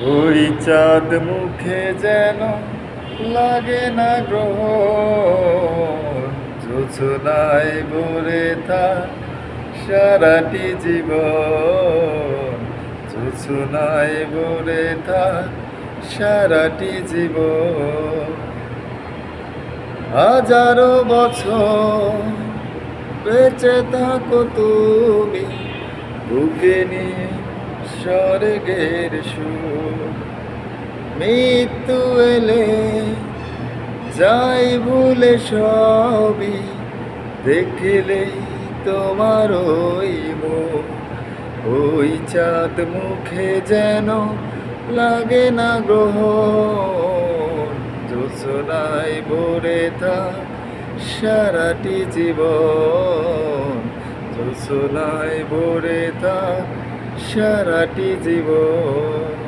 ওই চাঁদ মুখে যেন লাগে না গ্রহণ, জোছনায় ভরে থাক সারাটি জীবন, জোছনায় ভরে থাক সারাটি জীবন। হাজারো বছর বেঁচে থাকো তুমি, বুকে নিয়ে স্বর্গের সুর। মৃত্যু এলে যাই ভুলে সবই, দেখলে তোমার ওই মুখ। ওই চাঁদ মুখে যেন লাগে না গ্রহণ, জোছনায় ভরে থাক সারাটি জীবন, জোছনায় ভরে থাক সারাটি জীবন।